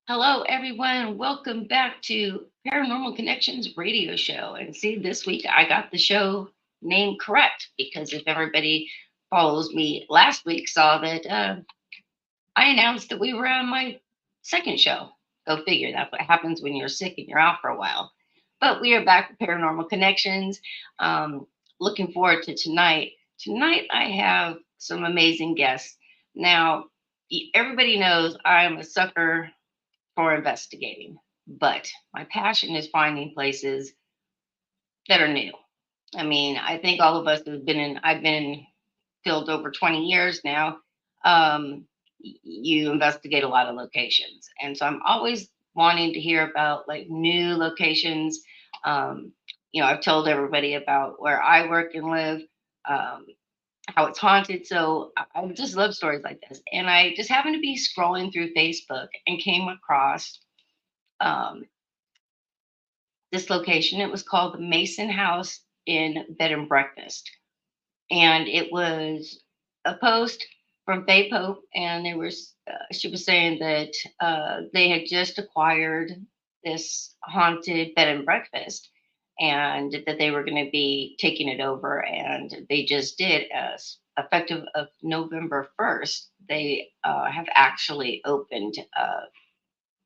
Hello, everyone. Welcome back to Paranormal Connections radio show. And see, this week I got the show name correct because if everybody follows me last week, saw that I announced that we were on my second show. Go figure. That's what happens when you're sick and you're out for a while. But we are back with Paranormal Connections. Um, Looking forward to tonight. Tonight I have some amazing guests. Now, everybody knows I'm a sucker for investigating. But my passion is finding places that are new. I mean, I think all of us have been in, I've been in field over 20 years now. Um, you investigate a lot of locations. And so I'm always wanting to hear about like new locations. Um, I've told everybody about where I work and live, um, how it's haunted. So I just love stories like this. And I just happened to be scrolling through Facebook and came across um, this location. It was called the Mason House in Bed and Breakfast. And it was a post from Faye Pope, and she was saying that they had just acquired this haunted bed and breakfast, and that they were going to be taking it over, and they just did. As effective of November 1st, they have actually opened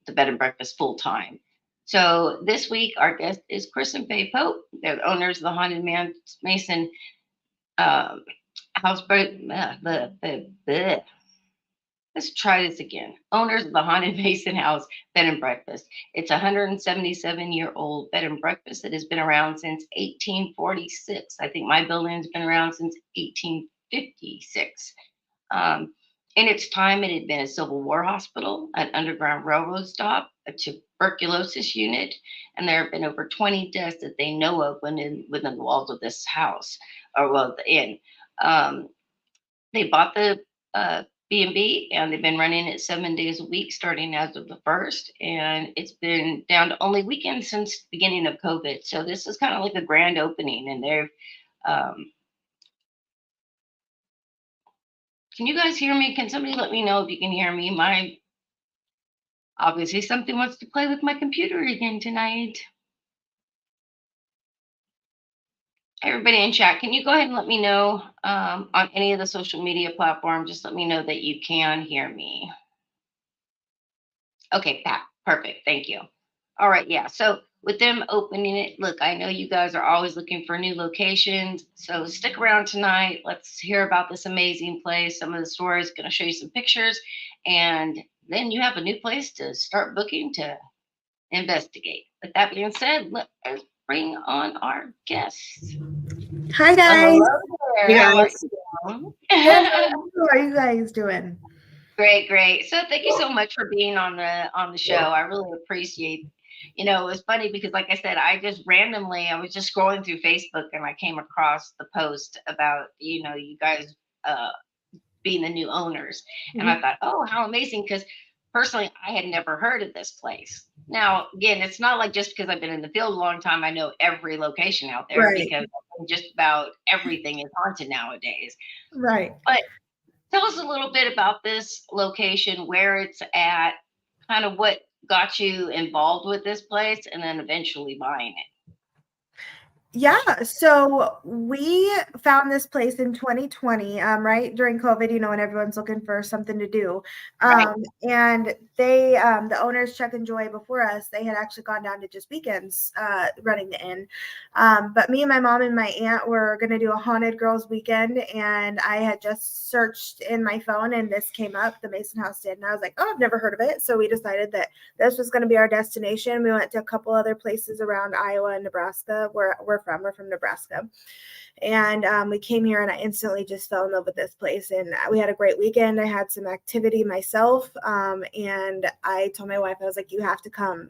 the bed and breakfast full time. So this week, our guest is Chris and Faye Pope. They're the owners of the Haunted Mason um, house. Let's try this again. Owners of the Haunted Mason House Bed and Breakfast. It's a 177-year-old bed and breakfast that has been around since 1846. I think my building's been around since 1856. Um, in its time, it had been a Civil War hospital, an Underground Railroad stop, a tuberculosis unit, and there have been over 20 deaths that they know of within the walls of this house, or well, the inn. Um, they bought the B&B, and they've been running it 7 days a week starting as of the first, and it's been down to only weekends since the beginning of COVID. So this is kind of like a grand opening, and they're um, can you guys hear me? Can somebody let me know if you can hear me? My Obviously something wants to play with my computer again tonight. Everybody in chat, can you go ahead and let me know on any of the social media platforms? Just let me know that you can hear me. Okay, Pat, perfect. Thank you. All right, yeah. So with them opening it, look, I know you guys are always looking for new locations. So stick around tonight. Let's hear about this amazing place. Some of the stories, going to show you some pictures, and then you have a new place to start booking to investigate. With that being said, let us bring on our guests. Hi Well, guys. hello there. Hey How are guys. you Good. doing? How are you guys doing? Great, great. So thank you so much for being on the show. I really appreciate. It was funny because, like I said, I was just scrolling through Facebook and I came across the post about you guys uh, being the new owners, and I Mhm. thought, oh, how amazing! Because personally, I had never heard of this place. Now, again, it's not like just because I've been in the field a long time, I know every location out there Right. because just about everything is haunted nowadays. Right. But tell us a little bit about this location, where it's at, kind of what got you involved with this place, and then eventually buying it. Yeah, so we found this place in 2020, right during COVID, when everyone's looking for something to do. Right. And the owners, Chuck and Joy, before us, they had actually gone down to just weekends, running the inn. But me and my mom and my aunt were going to do a haunted girls weekend, and I had just searched in my phone, and this came up, the Mason House did, and I was like, oh, I've never heard of it. So we decided that this was going to be our destination. We went to a couple other places around Iowa and Nebraska, where we're from Nebraska. And we came here, and I instantly just fell in love with this place. And we had a great weekend. I had some activity myself. And I told my wife, I was like, you have to come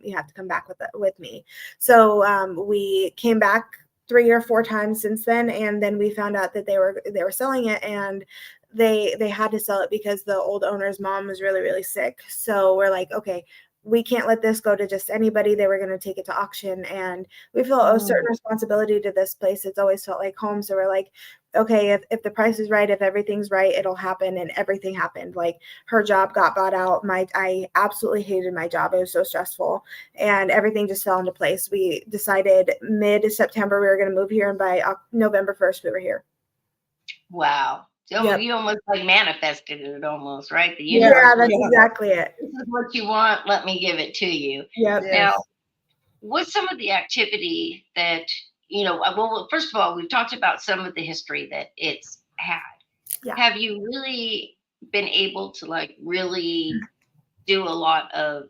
back with me. So we came back 3 or 4 times since then. And then we found out that they were selling it, and they had to sell it because the old owner's mom was really, really sick. So we're like, okay, we can't let this go to just anybody. They were going to take it to auction, and we feel a certain Mm. responsibility to this place. It's always felt like home. So we're like, okay, if the price is right, if everything's right, it'll happen. And everything happened. Like her job got bought out. I absolutely hated my job. It was so stressful, and everything just fell into place. We decided mid-September we were going to move here, and by November 1st we were here. Wow. So Yep. you almost like manifested it almost, right? The Yeah, universe that's was, exactly it. this is what you want, let me give it to you. Yep. Now, Yes. what's some of the activity that, well, first of all, we've talked about some of the history that it's had. Yeah. Have you really been able to like really do a lot of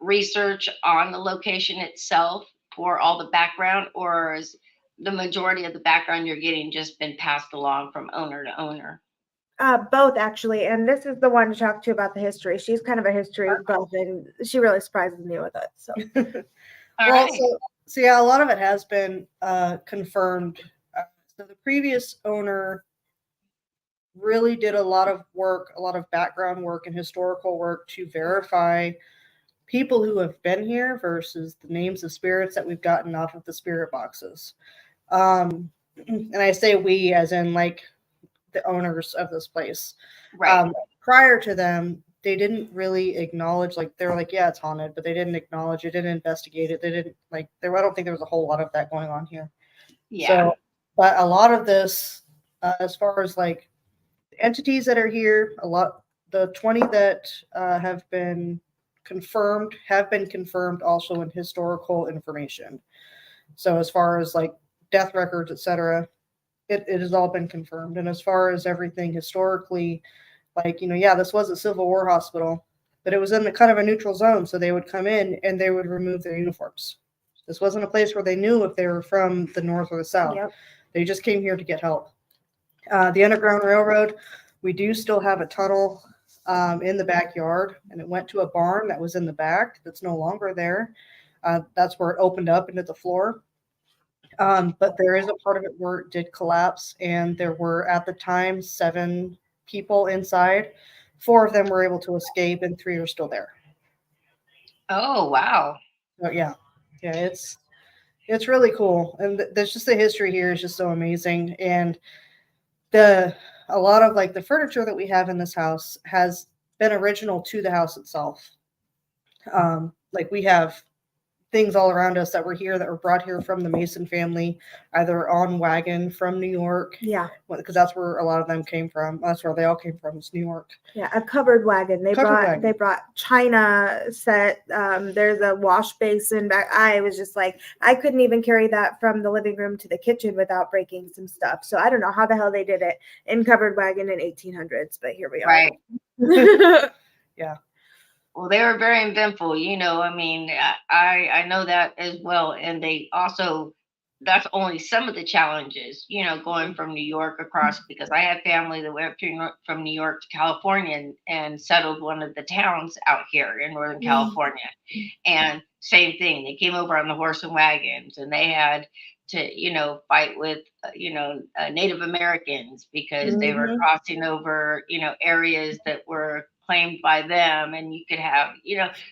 research on the location itself for all the background, or is the majority of the background you're getting just been passed along from owner to owner? Both actually, and this is the one to talk to about the history. She's kind of a history buff, and she really surprises me with it. So, All Well, right. so yeah, a lot of it has been confirmed. So the previous owner really did a lot of work, a lot of background work and historical work to verify people who have been here versus the names of spirits that we've gotten off of the spirit boxes. And I say we as in like the owners of this place. Right. Prior to them, they didn't really acknowledge, like, they were like, yeah, it's haunted, but they didn't acknowledge it, didn't investigate it. They didn't like there. I don't think there was a whole lot of that going on here. Yeah. So, but a lot of this, as far as like entities that are here, the 20 that have been confirmed also in historical information. So as far as like death records, etc., it has all been confirmed. And as far as everything historically, like, yeah, this was a Civil War hospital, but it was in the kind of a neutral zone. So they would come in and they would remove their uniforms. This wasn't a place where they knew if they were from the North or the South. yep. They just came here to get help. The Underground Railroad, we do still have a tunnel in the backyard, and it went to a barn that was in the back that's no longer there. That's where it opened up into the floor. But there is a part of it where it did collapse, and there were at the time 7 people inside. 4 of them were able to escape, and 3 are still there. Oh, wow. So yeah, it's really cool, and there's just the history here is just so amazing, and a lot of like the furniture that we have in this house has been original to the house itself. Like we have things all around us that were here that were brought here from the Mason family, either on wagon from New York. Yeah. Because that's where a lot of them came from. That's where they all came from, is New York. Yeah, a covered wagon. They brought china set. There's a wash basin back. I was just like, I couldn't even carry that from the living room to the kitchen without breaking some stuff. So I don't know how the hell they did it in covered wagon in 1800s, but here we are. Right. Yeah. Well, they were very inventful, I mean, I know that as well. And they also, that's only some of the challenges, going from New York across, because I had family that went from New York to California and settled one of the towns out here in Northern California. And same thing, they came over on the horse and wagons, and they had to, fight with, Native Americans because they were crossing over, areas that were claimed by them, and you could have,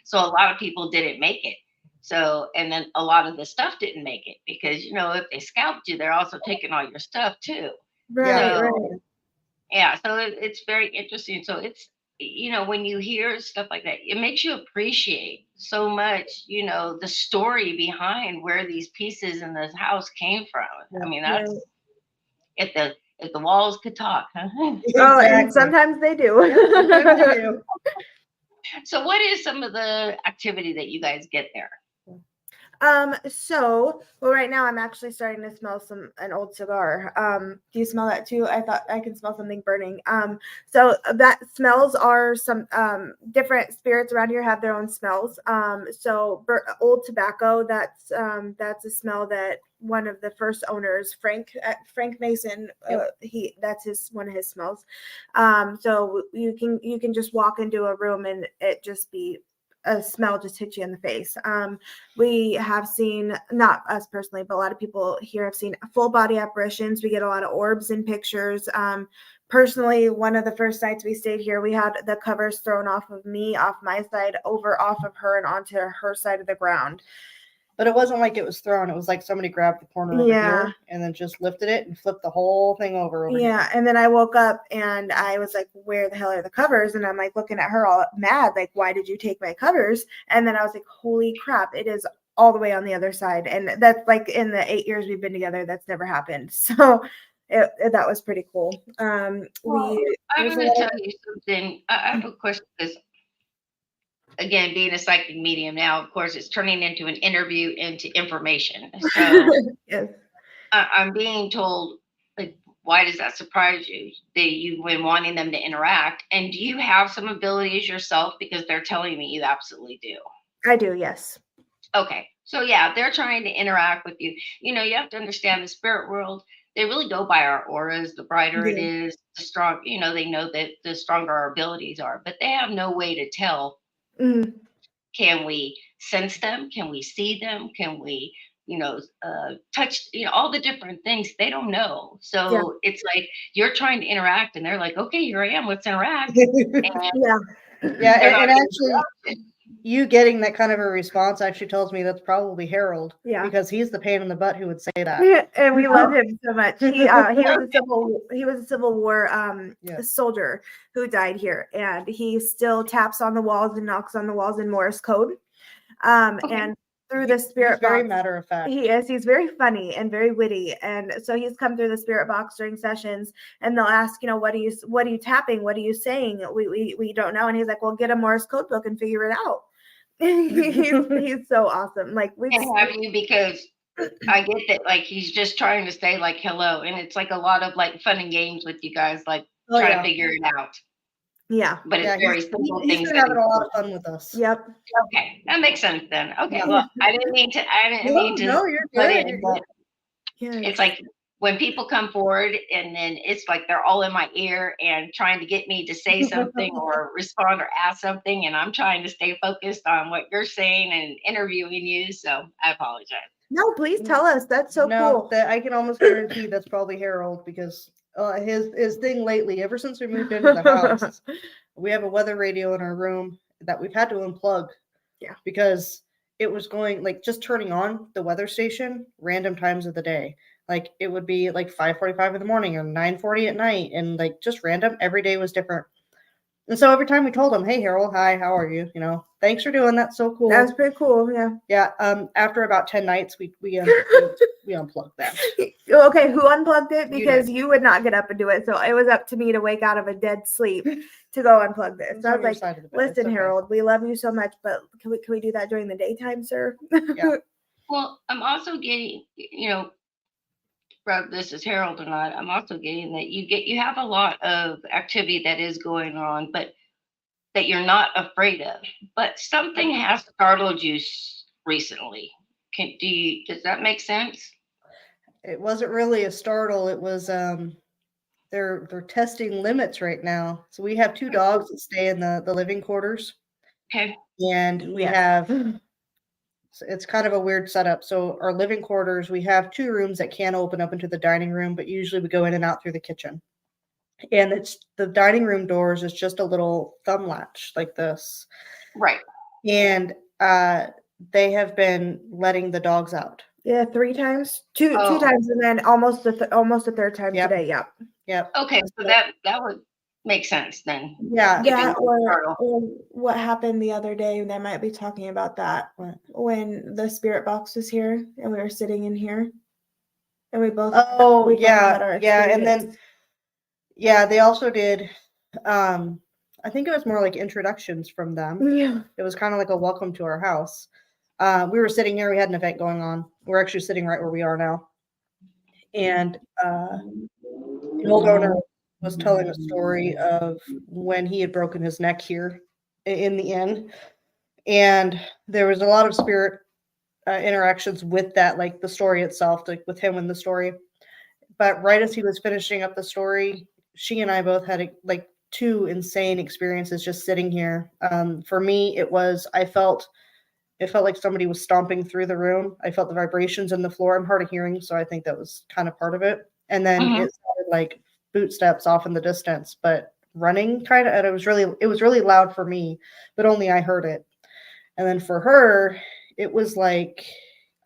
so a lot of people didn't make it. So, and then a lot of the stuff didn't make it because, if they scalped you, they're also taking all your stuff too. Right, So, right. yeah, so it's very interesting. So it's, when you hear stuff like that, it makes you appreciate so much, the story behind where these pieces in this house came from. I mean, that's if the walls could talk, huh? Oh, and sometimes they do. So what is some of the activity that you guys get there? So, well, right now I'm actually starting to smell an old cigar. Do you smell that too? I thought I can smell something burning. So that smells are some, different spirits around here have their own smells. So old tobacco, that's a smell that one of the first owners, Frank Mason, that's one of his smells. So you can just walk into a room and it just be a smell just hit you in the face. We have seen, not us personally, but a lot of people here have seen full body apparitions. We get a lot of orbs in pictures. Personally, one of the first nights we stayed here, we had the covers thrown off of me, off my side, over off of her and onto her side of the ground. But it wasn't like it was thrown. It was like somebody grabbed the corner over here and then just lifted it and flipped the whole thing over here. And then I woke up and I was like, where the hell are the covers? And I'm like looking at her all mad, like, why did you take my covers? And then I was like, holy crap, it is all the way on the other side. And that's like in the 8 years we've been together, that's never happened. So that was pretty cool. Well, I'm going to tell you something. I have a question because, again, being a psychic medium now, of course, it's turning into an interview into information. So yes. I'm being told, like, why does that surprise you that you've been wanting them to interact? And do you have some abilities yourself? Because they're telling me you absolutely do. I do, yes. Okay. So yeah, they're trying to interact with you. You know, you have to understand the spirit world. They really go by our auras. The brighter it is, the strong, you know, they know that the stronger our abilities are, but they have no way to tell. Can we sense them? Can we see them? Can we, you know, touch, you know, all the different things? They don't know. So it's like you're trying to interact and they're like, okay, here I am. Let's interact. And actually, you getting that kind of a response actually tells me that's probably Harold. Because he's the pain in the butt who would say that. And we love him so much. He was a Civil War soldier who died here, and he still taps on the walls and knocks on the walls in Morse code. And through the spirit box, very matter of fact. He is. He's very funny and very witty, and so he's come through the spirit box during sessions, and they'll ask, you know, what are you tapping? What are you saying? We don't know, and he's like, well, get a Morse code book and figure it out. he's so awesome. Like we have you, because I get that, like, he's just trying to say like hello, and it's like a lot of like fun and games with you guys, like trying to figure it out. But it's very simple things. He's having a lot of fun with us. Yep. Okay, that makes sense then. Okay, well, I didn't mean to. No, you're good. It's like when people come forward and then it's like they're all in my ear and trying to get me to say something or respond or ask something, and I'm trying to stay focused on what you're saying and interviewing you. So I apologize. No, please tell us. That's so cool. I can almost guarantee that's probably Harold, because his thing lately, ever since we moved into the house, we have a weather radio in our room that we've had to unplug. Because it was going, like, just turning on the weather station random times of the day. Like, it would be like 5:45 in the morning or 9:40 at night, and like just random. Every day was different. And so every time we told him, hey, Harold, hi, how are you? You know, thanks for doing that. So cool. That was pretty cool. Yeah. After about 10 nights, we unplugged that. Okay, who unplugged it? Because you would not get up and do it. So it was up to me to wake out of a dead sleep to go unplug this. So I was like, listen, Harold, we love you so much, but can we do that during the daytime, sir? Well, I'm also getting, you know, whether this is Harold or not, I'm also getting that you have a lot of activity that is going on, but that you're not afraid of. But something has startled you recently. Does that make sense? It wasn't really a startle. It was they're testing limits right now. So we have 2 dogs that stay in the living quarters. Okay. And we have, it's kind of a weird setup. So our living quarters, we have 2 rooms that can open up into the dining room, but usually we go in and out through the kitchen. And it's the dining room doors is just a little thumb latch like this. Right. And they have been letting the dogs out. Yeah, 3 times, two times, and then almost a third time today. Yep. Okay, so that would make sense then. Yeah. Or what happened the other day? They might be talking about that when the spirit box was here and we were sitting in here, and we both. And then they also did. I think it was more like introductions from them. Yeah. It was kind of like a welcome to our house. We were sitting here. We had an event going on. We're actually sitting right where we are now. And the old owner was telling a story of when he had broken his neck here in the inn. And there was a lot of spirit interactions with that, like the story itself, like with him and the story. But right as he was finishing up the story, she and I both had like 2 insane experiences just sitting here. For me, it felt like somebody was stomping through the room. I felt the vibrations in the floor. I'm hard of hearing, so I think that was kind of part of it. And then it sounded like footsteps off in the distance, but running kind of, and it was really loud for me, but only I heard it. And then for her, it was like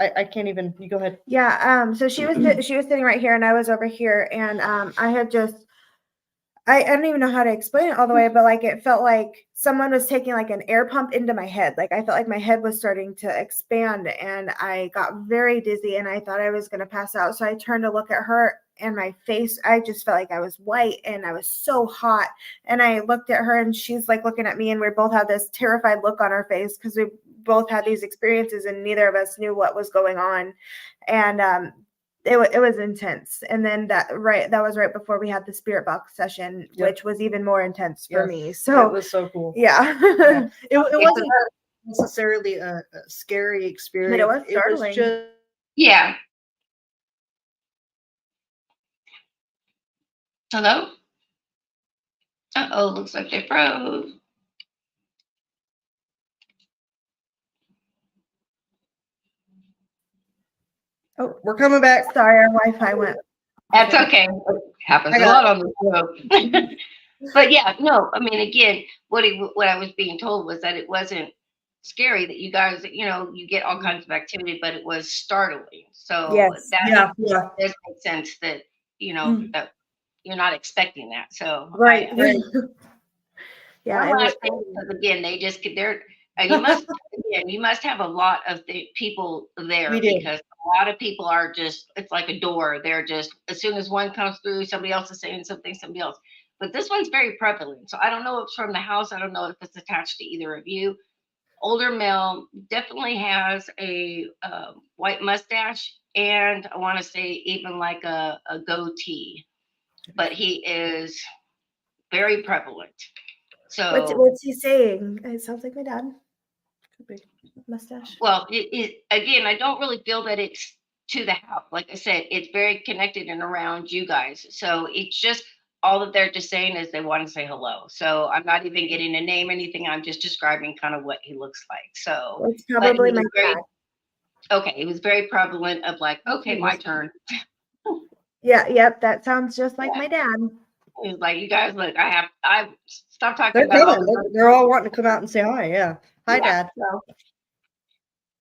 I can't even. You go ahead. Yeah. So she was sitting right here, and I was over here, and I had just I don't even know how to explain it all the way, but like it felt like someone was taking like an air pump into my head. Like I felt like my head was starting to expand, and I got very dizzy, and I thought I was going to pass out. So I turned to look at her, and my face, I just felt like I was white and I was so hot. And I looked at her, and she's like looking at me, and we both had this terrified look on our face because we both had these experiences and neither of us knew what was going on. And it was intense. And then that was right before we had the spirit box session, Yep. which was even more intense for Yes, me. It So was so cool. yeah. It wasn't necessarily a scary experience. But it was startling. It was just Yeah. Hello? Uh-oh, looks like they froze. Oh, we're coming back. sorry, our Wi-Fi went. That's okay. Happens a lot on the show. But yeah, no, I mean, again, what I was being told was that it wasn't scary, that you guys, you get all kinds of activity, but it was startling. So Yes. that Yeah. does make sense that, that you're not expecting that. So Right. Yeah, one last thing, because again, you must have a lot of the people there, We do. because a lot of people are just, it's like a door. They're just, as soon as one comes through, somebody else is saying somebody else. But this one's very prevalent. So I don't know if it's from the house. I don't know if it's attached to either of you. Older male, definitely has a white mustache, and I want to say even like a goatee, but he is very prevalent. So what's he saying? It sounds like my dad. Could be mustache. well, again, I don't really feel that it's to the house. Like I said, it's very connected and around you guys. So it's just all that they're just saying is they want to say hello. So I'm not even getting a name, anything. I'm just describing kind of what he looks like. So, It's probably but my he was very, dad. okay, it was very prevalent of like, okay, my turn. Yeah, yep, that sounds just like Yeah. my dad. It was like, you guys, look, I stopped talking They're about all coming. the They're all wanting to come out and say hi. Yeah. Hi, Yeah. Dad. So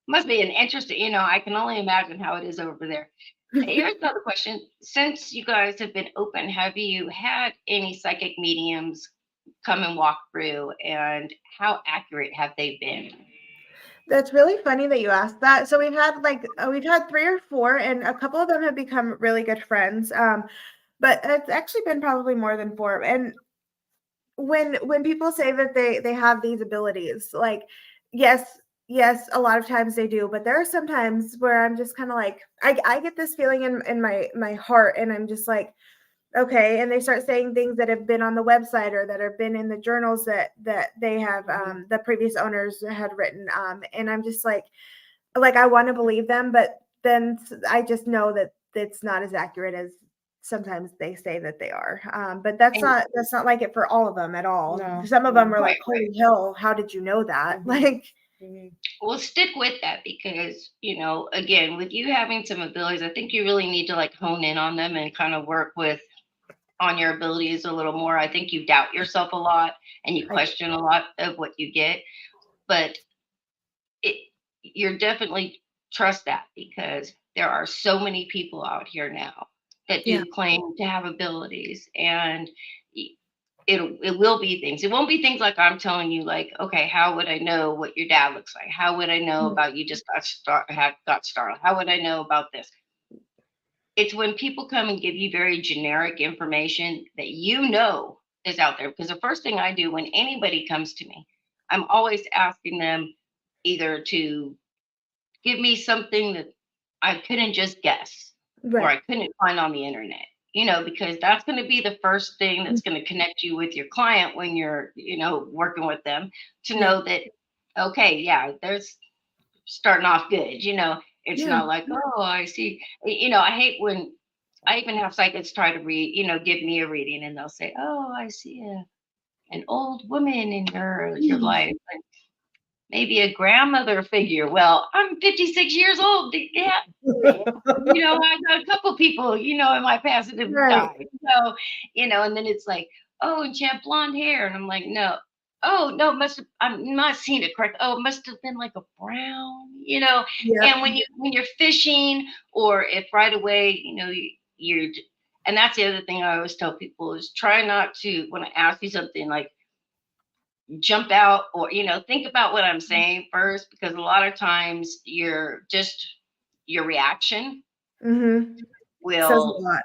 must be an interesting, I can only imagine how it is over there. Here's another question. Since you guys have been open, have you had any psychic mediums come and walk through, and how accurate have they been? That's really funny that you asked that. So we've had 3 or 4, and a couple of them have become really good friends. But it's actually been probably more than 4. And when people say that they have these abilities, like yes, a lot of times they do, but there are some times where I'm just kind of like I get this feeling in my heart, and I'm just like, okay. And they start saying things that have been on the website or that have been in the journals that they have the previous owners had written, and I'm just like I want to believe them, but then I just know that it's not as accurate as sometimes they say that they are. But that's not like it for all of them at all. No. Some of them were like, Right. holy hell, how did you know that? Mhm. Like, Well, stick with that, because, again, with you having some abilities, I think you really need to like hone in on them and kind of work on your abilities a little more. I think you doubt yourself a lot and you question a lot of what you get, but you're definitely trust that, because there are so many people out here now that do claim to have abilities, and it will be things. It won't be things like I'm telling you, like, okay, how would I know what your dad looks like? How would I know about you just got startled? How would I know about this? It's when people come and give you very generic information that is out there. Because the first thing I do when anybody comes to me, I'm always asking them either to give me something that I couldn't just guess, or I couldn't find on the internet, because that's going to be the first thing that's going to connect you with your client when you're, working with them, to know that, okay, yeah, there's starting off good, it's not like, oh, I see, I hate when I even have psychics try to give me a reading, and they'll say, oh, I see an old woman in your life. Maybe a grandmother figure. Well, I'm 56 years old. Yeah. I got a couple people, in my past that have died. So, and then it's like, oh, and she had blonde hair. And I'm like, no, oh no, must have, I'm not seeing it correct. Oh, it must have been like a brown, Yep. and when you're fishing, or if right away, you're, and that's the other thing I always tell people is try not to, when I ask you something, like jump out, or think about what I'm saying first, because a lot of times your reaction Mm-hmm. Says a will lot.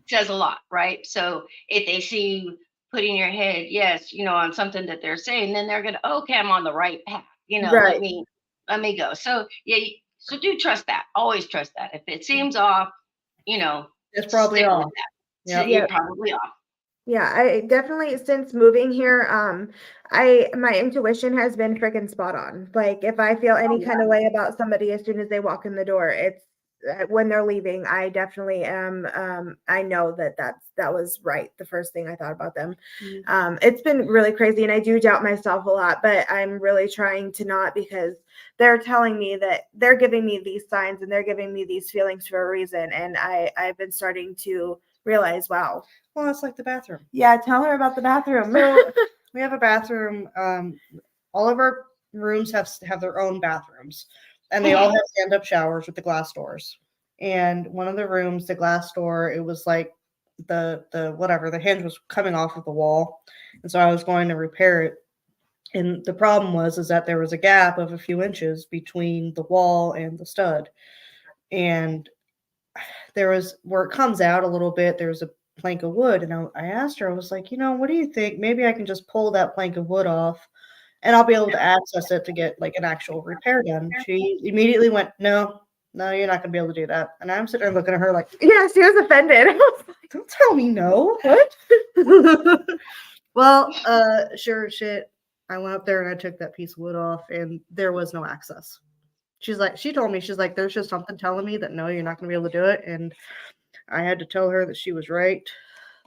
says a lot, right? So if they see you putting your head, yes, on something that they're saying, then they're gonna, okay, I'm on the right path. Let Right. me go. So yeah, so do trust that. Always trust that. If it seems off, you know, It's probably stick with off. that. So Yep. you're Yeah. probably off. Yeah, I definitely since moving here, I my intuition has been freaking spot on. Like if I feel Oh any yeah. kind of way about somebody as soon as they walk in the door, it's when they're leaving, I definitely am. I know that that was right. The first thing I thought about them. Mhm. It's been really crazy, and I do doubt myself a lot, but I'm really trying to not because they're telling me that they're giving me these signs and they're giving me these feelings for a reason, and I've been starting to realize, wow. Well, it's like the bathroom. Yeah, tell her about the bathroom. So we have a bathroom. All of our rooms have their own bathrooms, and they all Mhm. have stand-up showers with the glass doors. And one of the rooms, the glass door, it was like the whatever, the hinge was coming off of the wall, and so I was going to repair it. And the problem was is that there was a gap of a few inches between the wall and the stud, and there was where it comes out a little bit. There's a plank of wood, and I asked her, I was like, what do you think? Maybe I can just pull that plank of wood off, and I'll be able to access it to get like an actual repair done. She immediately went, no, no, you're not gonna be able to do that. And I'm sitting there looking at her like, Yeah, she was offended. I was don't tell me no. What? like, Well, sure as shit. I went up there and I took that piece of wood off, and there was no access. She told me, she's like, there's just something telling me that no, you're not gonna be able to do it. And I had to tell her that she was right.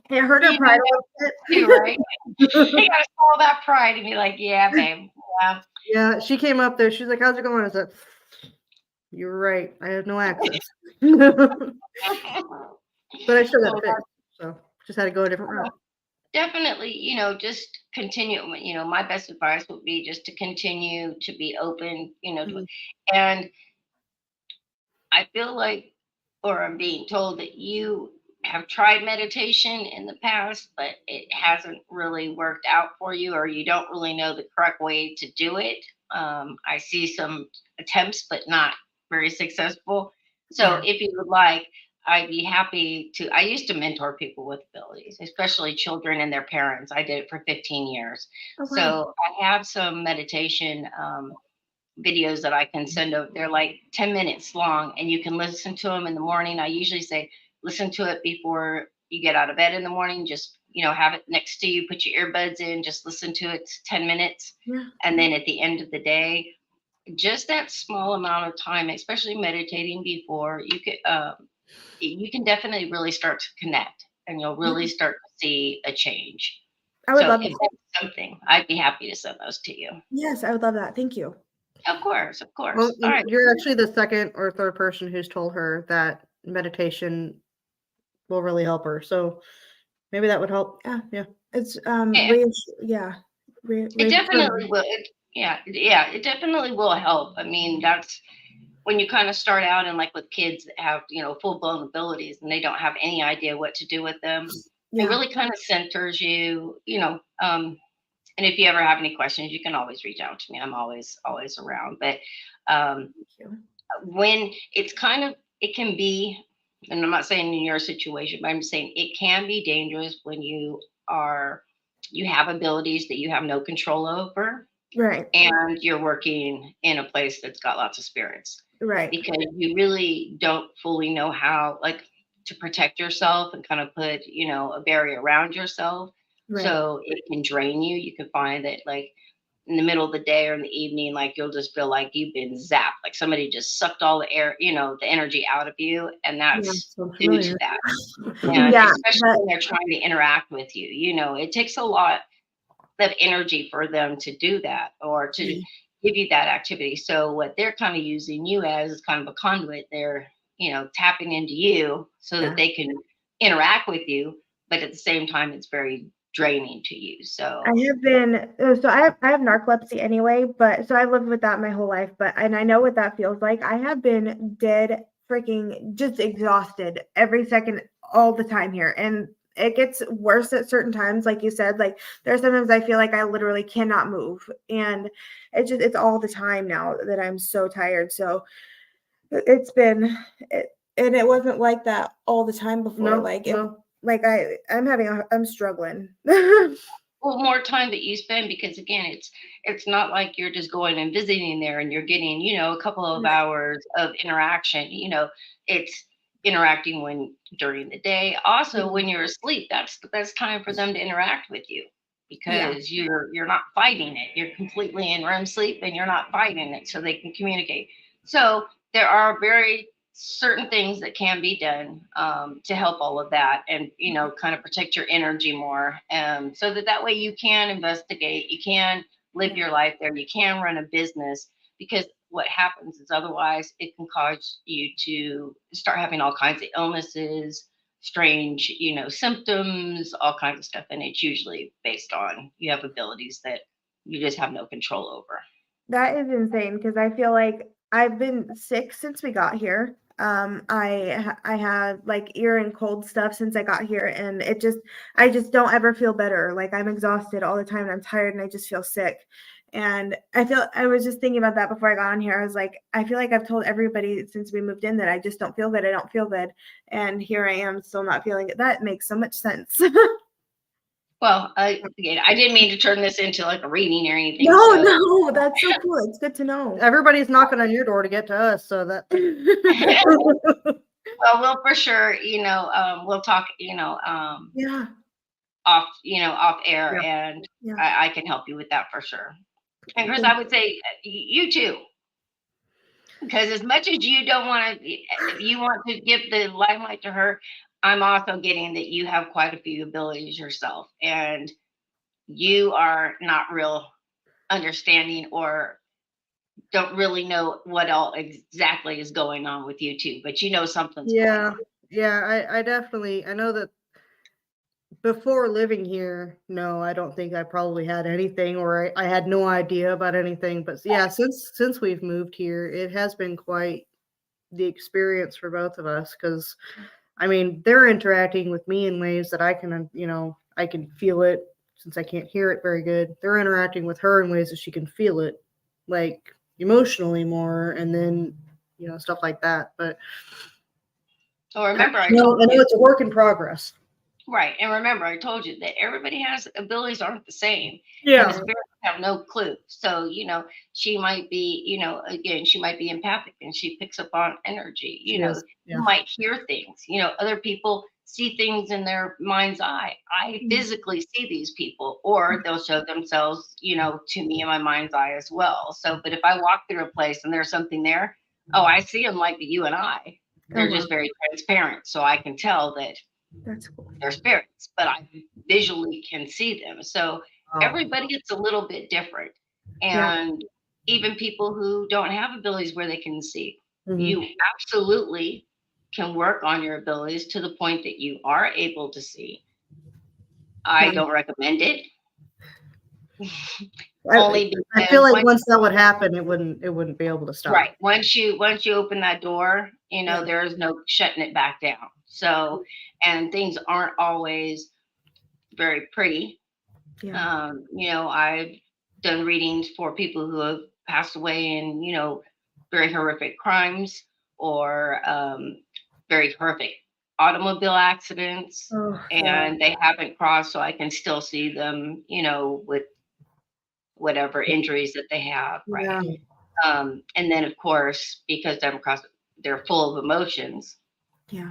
it hurt her You pride know a too, little right? bit. You gotta swallow that pride and be like, yeah, babe. Yeah. Yeah, she came up there. She's like, how's it going? I said, you're right. I have no access. But I still got Well, it fixed. So just had to go a different route. definitely, just continue. My best advice would be just to continue to be open, Mhm. and I feel like, or I'm being told that you have tried meditation in the past, but it hasn't really worked out for you, or you don't really know the correct way to do it. I see some attempts, but not very successful. So Yeah. if you would like, I'd be happy to. I used to mentor people with abilities, especially children and their parents. I did it for 15 years. Oh, wow. So I have some meditation videos that I can send over. They're like 10 minutes long, and you can listen to them in the morning. I usually say, listen to it before you get out of bed in the morning. Just, have it next to you, put your earbuds in, just listen to it. It's 10 minutes. Yeah. And then at the end of the day, just that small amount of time, especially meditating before you can definitely really start to connect, and you'll really start to see a change. I would So love if that. that's something, I'd be happy to send those to you. Yes, I would love that. Thank you. Of course, of Well, course. All and right. you're actually the second or third person who's told her that meditation will really help her. So maybe that would help. Yeah. Yeah. It's Yeah. yeah. It definitely Reaffirming. will. Yeah, it definitely will help. I mean, that's when you kind of start out, and like with kids that have, full blown abilities and they don't have any idea what to do with them. It Yeah. really kind of centers you, and if you ever have any questions, you can always reach out to me. I'm always around. But um, Thank you. when it's kind of, it can be, and I'm not saying in your situation, but I'm saying it can be dangerous when you have abilities that you have no control over, Right. and you're working in a place that's got lots of spirits, Right. because you really don't fully know how, like, to protect yourself and kind of put, a barrier around yourself. Right. So it can drain you. You can find that, like, in the middle of the day or in the evening, like, you'll just feel like you've been zapped, like somebody just sucked all the air, the energy out of you. And Yeah. that's So due to familiar. that. And Yeah. especially But when they're trying to interact with you, it takes a lot of energy for them to do that, or to yeah. give you that activity. So what they're kind of using you as is kind of a conduit. They're, tapping into you so that Yeah. they can interact with you, but at the same time, it's very draining to you. So I have been so I have narcolepsy anyway, but so I've lived with that my whole life, but and I know what that feels like. I have been dead freaking just exhausted every second all the time here. And it gets worse at certain times, like you said. Like there's sometimes I feel like I literally cannot move. And it's all the time now that I'm so tired. So it's been and it wasn't like that all the time before. No, like no. I'm struggling. well, more time that you spend, because again, it's not like you're just going and visiting there and you're getting, a couple of hours of interaction. It's interacting during the day. Also, when you're asleep, that's the best time for them to interact with you, because you're not fighting it. You're completely in REM sleep and you're not fighting it, so they can communicate. So there are very certain things that can be done to help all of that, and kind of protect your energy more, so that way you can investigate, you can live your life there, you can run a business. Because what happens is otherwise it can cause you to start having all kinds of illnesses, strange symptoms, all kinds of stuff, and it's usually based on you have abilities that you just have no control over. That is insane because I feel like I've been sick since we got here. I had like ear and cold stuff since I got here, and I just don't ever feel better. Like I'm exhausted all the time, and I'm tired, and I just feel sick. And I was just thinking about that before I got on here. I was like, I feel like I've told everybody since we moved in that I just don't feel good. I don't feel good, and here I am still not feeling it. That makes so much sense. Well, again, I didn't mean to turn this into like a reading or anything. No, that's so cool. It's good to know. Everybody's knocking on your door to get to us, so that. Well, we'll for sure, we'll talk, Yeah. off air, Yeah. and Yeah. I can help you with that for sure. And Chris, I would say you too, because as much as you don't want to, if you want to give the limelight to her, I'm also getting that you have quite a few abilities yourself, and you are not real understanding or don't really know what all exactly is going on with you too, but something's going on. Yeah, I definitely, I know that before living here, no, I don't think I probably had anything, or I had no idea about anything. But yeah, since we've moved here, it has been quite the experience for both of us, because I mean, they're interacting with me in ways that I can, I can feel it since I can't hear it very good. They're interacting with her in ways that she can feel it, like emotionally more, and then, stuff like that. But So remember, I know it's a work in progress. right. And remember, I told you that everybody has abilities aren't the same. Yeah. And the spirits have no clue. So, she might be, again, she might be empathic and she picks up on energy. You might hear things. Other people see things in their mind's eye. I physically see these people, or they'll show themselves, to me in my mind's eye as well. So, but if I walk through a place and there's something there, I see them like you and I. They're just very transparent. So I can tell that That's cool. they're spirits, but I visually can see them. So everybody gets a little bit different. And even people who don't have abilities where they can see, you absolutely can work on your abilities to the point that you are able to see. I don't recommend it. Only because I feel like once that would happen, it wouldn't be able to stop. Right. Once you open that door, there is no shutting it back down. So, and things aren't always very pretty. I've done readings for people who have passed away in, very horrific crimes, or very horrific automobile accidents, and they haven't crossed, so I can still see them, with whatever injuries that they have. Right. And then of course, because they're full of emotions.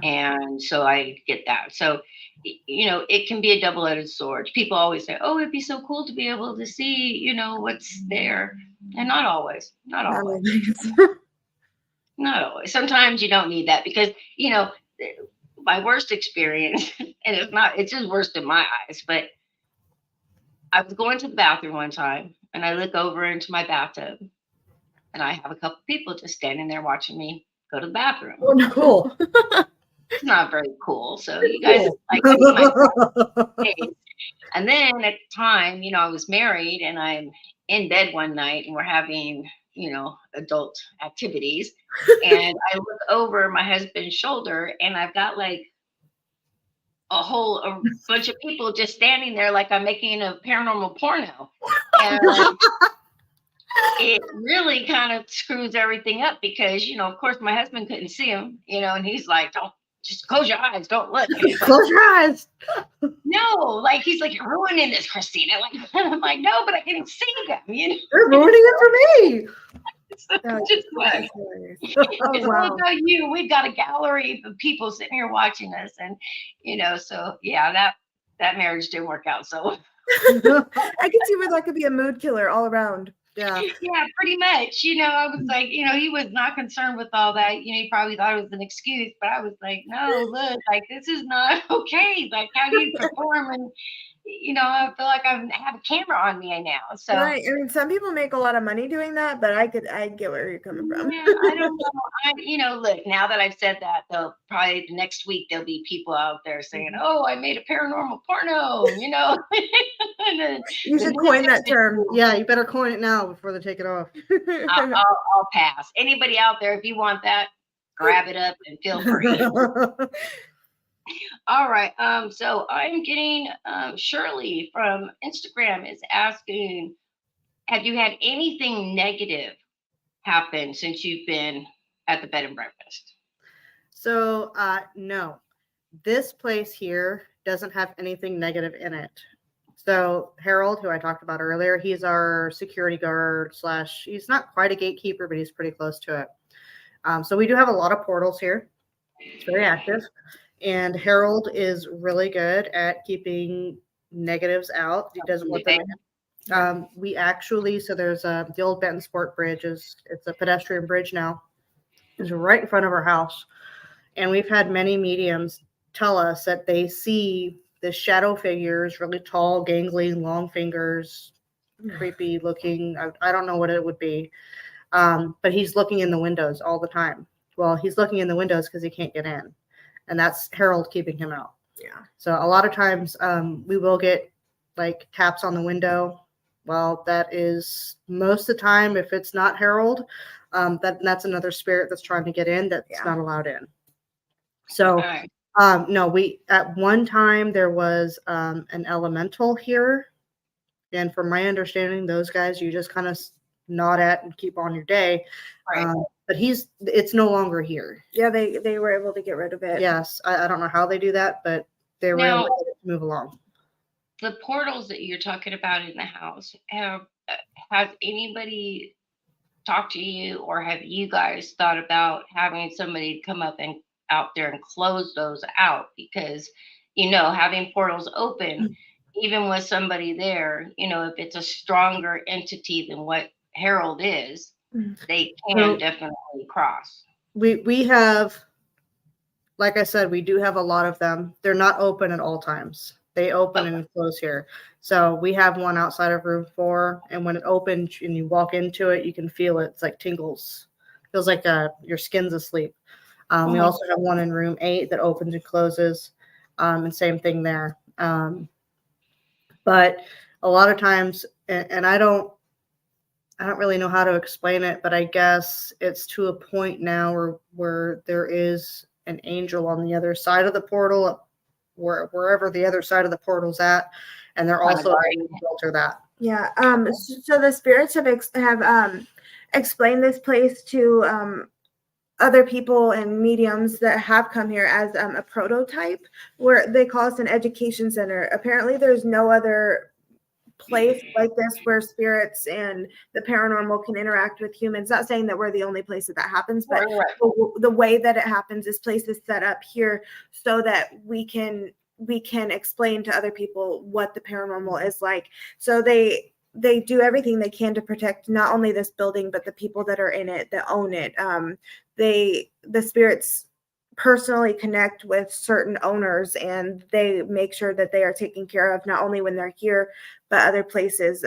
And so I get that. So, it can be a double-edged sword. People always say, oh, it'd be so cool to be able to see, what's there. And not always. Not always. Sometimes you don't need that, because, my worst experience, and it's just worse in my eyes, but I was going to the bathroom one time and I look over into my bathtub and I have a couple people just standing there watching me go to the bathroom. Oh, cool. It's not very cool. So you guys, like, I need my space. And then at the time, I was married and I'm in bed one night and we're having, adult activities. And I look over my husband's shoulder and I've got like a bunch of people just standing there like I'm making a paranormal porno. And it really kind of screws everything up because, of course, my husband couldn't see him, and he's like, don't just close your eyes, don't look. And it's like, Close your eyes. no, like he's like, you're ruining this, Christina. Like, I'm like, no, but I can see them, You're ruining it for me. So That's just like, hilarious. it's all wow. about you. We've got a gallery of people sitting here watching us, and so yeah, that marriage didn't work out. So I can see where that could be a mood killer all around. Yeah. yeah, pretty much. I was like, he was not concerned with all that. He probably thought it was an excuse, but I was like, no, look, like this is not okay. Like, how do you perform? And I feel like I have a camera on me now. So Right. I mean, some people make a lot of money doing that, but I get where you're coming from. yeah, I don't know. Look, now that I've said that, they'll probably the next week there'll be people out there saying, "Oh, I made a paranormal porno," And then You the should news coin that industry- term. Yeah, you better coin it now before they take it off. I'll pass. Anybody out there, if you want that, grab it up and feel free. All right. So I'm getting Shirley from Instagram is asking, have you had anything negative happen since you've been at the bed and breakfast? So, no, this place here doesn't have anything negative in it. So Harold, who I talked about earlier, he's our security guard / he's not quite a gatekeeper, but he's pretty close to it. So we do have a lot of portals here. It's very active. And Harold is really good at keeping negatives out. He doesn't want them in. We actually, so there's the old Benton Sport Bridge. It's a pedestrian bridge now. It's right in front of our house. And we've had many mediums tell us that they see the shadow figures, really tall, gangly, long fingers, creepy looking. I don't know what it would be. But he's looking in the windows all the time. Well, he's looking in the windows because he can't get in. And that's Harold keeping him out. Yeah. So a lot of times we will get like taps on the window. Well, that is most of the time, if it's not Harold, that's another spirit that's trying to get in that's not allowed in. So Right. no, we at one time there was an elemental here. And from my understanding, those guys you just kind of nod at and keep on your day. Right. But it's no longer here. Yeah, they were able to get rid of it. Yes, I don't know how they do that, but they were able to move along. The portals that you're talking about in the house, has anybody talked to you, or have you guys thought about having somebody come up and out there and close those out? Because having portals open, even with somebody there, if it's a stronger entity than what Harold is, they can definitely cross. We have, like I said, we do have a lot of them. They're not open at all times. They open and close here. So we have one outside of room 4, and when it opens and you walk into it, you can feel it. It's like tingles. Feels like your skin's asleep. We also have one in room 8 that opens and closes, and same thing there. But a lot of times, and I don't really know how to explain it, but I guess it's to a point now where there is an angel on the other side of the portal, wherever the other side of the portal's at, and they're also able to filter that. Yeah. So the spirits have explained this place to other people and mediums that have come here as a prototype, where they call us an education center. Apparently, there's no other place like this where spirits and the paranormal can interact with humans. Not saying that we're the only place that happens, but the way that it happens, this place is set up here so that we can explain to other people what the paranormal is like. So they do everything they can to protect not only this building but the people that are in it, that own it. The spirits personally connect with certain owners, and they make sure that they are taken care of, not only when they're here, but other places.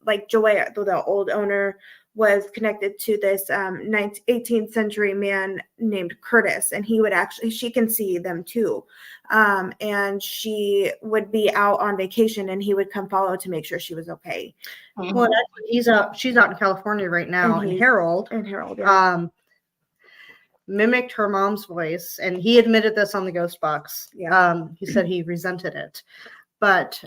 Like Joy, the old owner, was connected to this 18th century man named Curtis, and he would actually, she can see them too. And she would be out on vacation, and he would come follow to make sure she was okay. Well, actually, she's out in California right now, and Harold, yeah. Mimicked her mom's voice, and he admitted this on the Ghost Box. He said he resented it, but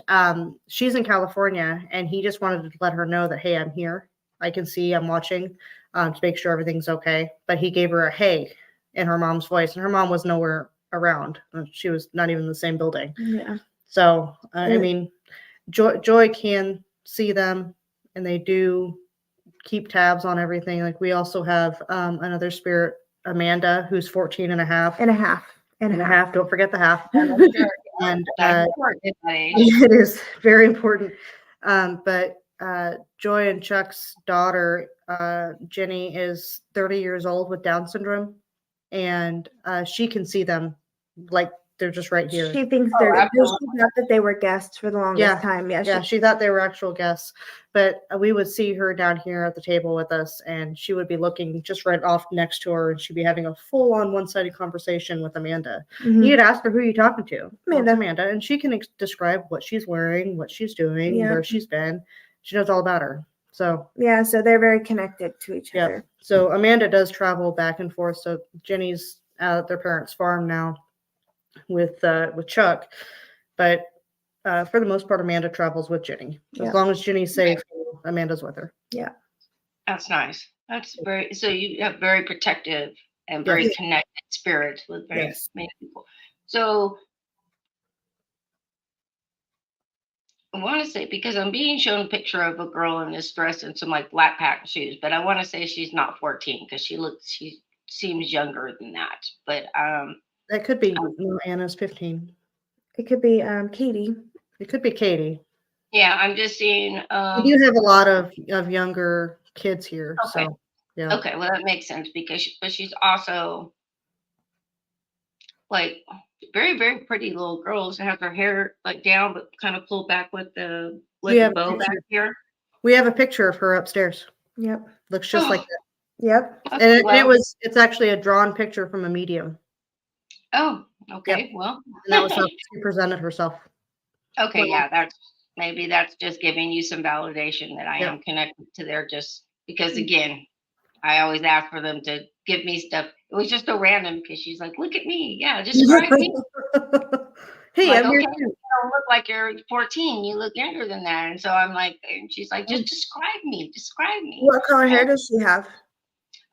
she's in California, and he just wanted to let her know that, hey, I'm here. I can see, I'm watching, to make sure everything's okay. But he gave her a hey in her mom's voice, and her mom was nowhere around. She was not even in the same building. Yeah. So I mean, Joy can see them, and they do keep tabs on everything. Like, we also have another spirit, Amanda, who's 14 and a half. And a half. Don't forget the half. And it is very important. But Joy and Chuck's daughter, Jenny, is 30 years old with Down syndrome, and she can see them like they're just right here. She thinks she thought that they were guests for the longest time. Yeah, she thought they were actual guests, but we would see her down here at the table with us, and she would be looking just right off next to her, and she'd be having a full-on one-sided conversation with Amanda. Mm-hmm. You'd ask her, who are you talking to? Amanda, and she can describe what she's wearing, what she's doing, where she's been. She knows all about her. So so they're very connected to each other. So Amanda does travel back and forth. So Jenny's at their parents' farm now with Chuck, but for the most part, Amanda travels with Jenny. As long as Jenny's safe, Amanda's with her. Yeah, that's nice. That's very, so you have very protective and very connected spirit with very many people. So I want to say, because I'm being shown a picture of a girl in this dress and some like black patent shoes, but I want to say she's not 14 because she seems younger than that. But that could be Anna's 15. It could be Katie. It could be Katie. Yeah, I'm just seeing. We do have a lot of younger kids here. Okay. So yeah. Okay, well that makes sense because she's also like very, very pretty little girls that have their hair like down but kind of pulled back with the bow back here. We have a picture of her upstairs. Yep. Looks just like that. Yep. Okay, and it's actually a drawn picture from a medium. Oh, okay. Yep. Well, and that was how she presented herself. Okay, yeah, that's just giving you some validation that I am connected to their, just because again, I always ask for them to give me stuff. It was just so random because she's like, look at me. Yeah, describe me. Hey, like, I'm here okay, too. You don't look like you're 14. You look younger than that. And so I'm like, and she's like, just describe me. Describe me. What color hair does she have?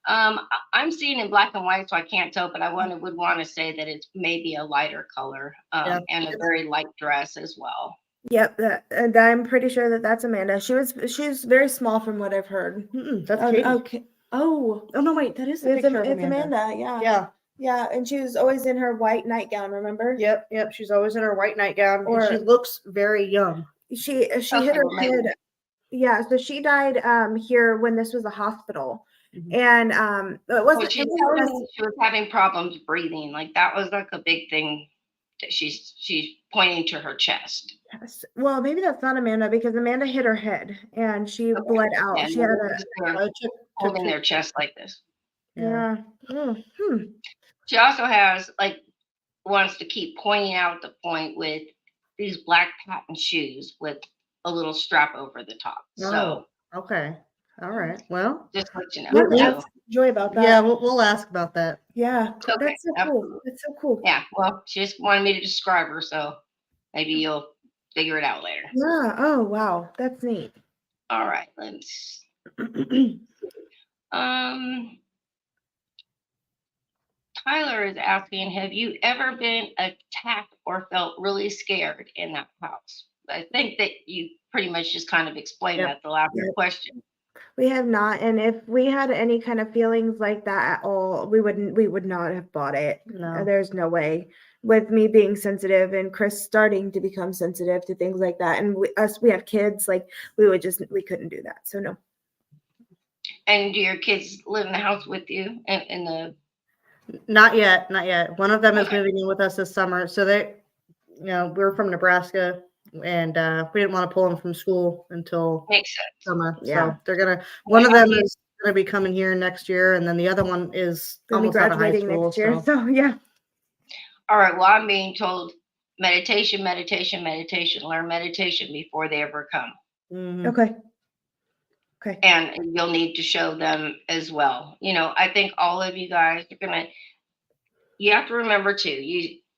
I'm seeing in black and white, so I can't tell, but I would want to say that it's maybe a lighter color and a very light dress as well. Yep, and I'm pretty sure that's Amanda. She's very small from what I've heard. That's Katie. Okay. Oh no, wait, that is it's Amanda. Yeah, and she was always in her white nightgown. Remember? Yep. She's always in her white nightgown, and she looks very young. She hit her head. Yeah, so she died here when this was a hospital. Mm-hmm. And it wasn't. She was having problems breathing. Like that was like a big thing. That she's pointing to her chest. Yes. Well, maybe that's not Amanda because Amanda hit her head and she bled out. Yeah, she had holding their chest like this. Yeah. She also has wants to keep pointing out the point with these black patent shoes with a little strap over the top. So okay. All right. Well, just let you know. We'll ask Joy about that. Yeah, we'll ask about that. Yeah. Okay. That's so cool. That's so cool. Yeah. Well, she just wanted me to describe her, so maybe you'll figure it out later. Yeah. Oh, wow. That's neat. All right. Let's. Tyler is asking, have you ever been attacked or felt really scared in that house? I think that you pretty much just kind of explained that the last question. We have not, and if we had any kind of feelings like that at all, we would not have bought it. No, there's no way. With me being sensitive and Chris starting to become sensitive to things like that, and we have kids, we couldn't do that. So no. And do your kids live in the house with you? In the Not yet, not yet. One of them is Okay. moving in with us this summer. So they, we're from Nebraska, and we didn't want to pull them from school until Makes sense. summer. Yeah. So they're gonna. One of How them do you- is gonna be coming here next year, and then the other one is Gonna be almost out of high graduating school. next year. So So yeah. All right. Well, I'm being told meditation, meditation, meditation. Learn meditation before they ever come. mhm. Okay. Okay. And you'll need to show them as well. I think all of you guys are gonna. You have to remember too.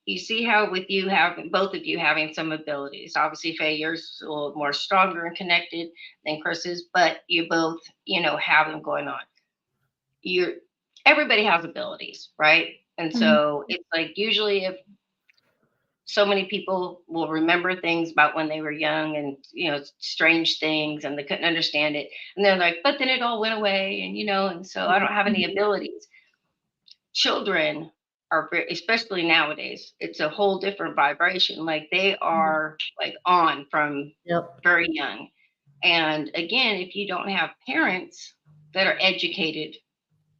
You see how with you having both of you having some abilities. Obviously, Faye, yours is a little more stronger and connected than Chris's, but you both, have them going on. You're Everybody has abilities, right? And so it's like usually if so many people will remember things about when they were young and strange things and they couldn't understand it, and they're like, but then it all went away, and so I don't have any abilities. Children are especially nowadays, it's a whole different vibration. Like they are like on from Yep. very young. And again, if you don't have parents that are educated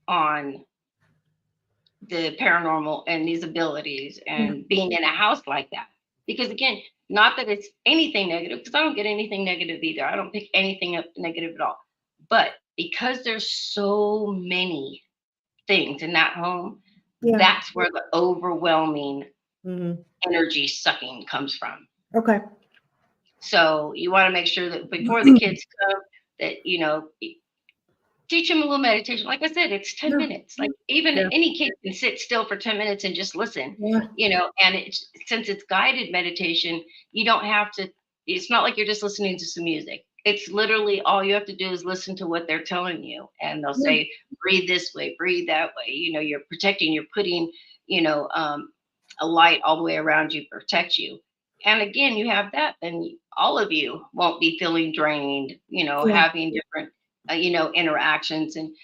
on the paranormal and these abilities and being in a house like that, because again, not that it's anything negative, because I don't get anything negative either. I don't pick anything up negative at all. But because there's so many things in that home, Yeah. that's where the overwhelming Mhm. energy sucking comes from. Okay. So you want to make sure that before the kids come, that teach them a little meditation. Like I said, it's 10 minutes. Like even Yeah. any kid can sit still for 10 minutes and just listen. Yeah. And since it's guided meditation, you don't have to. It's not like you're just listening to some music. It's literally all you have to do is listen to what they're telling you, and they'll say, breathe this way, breathe that way. You're protecting, you're putting, a light all the way around you, protect you. And again, you have that, then all of you won't be feeling drained, having different, interactions. And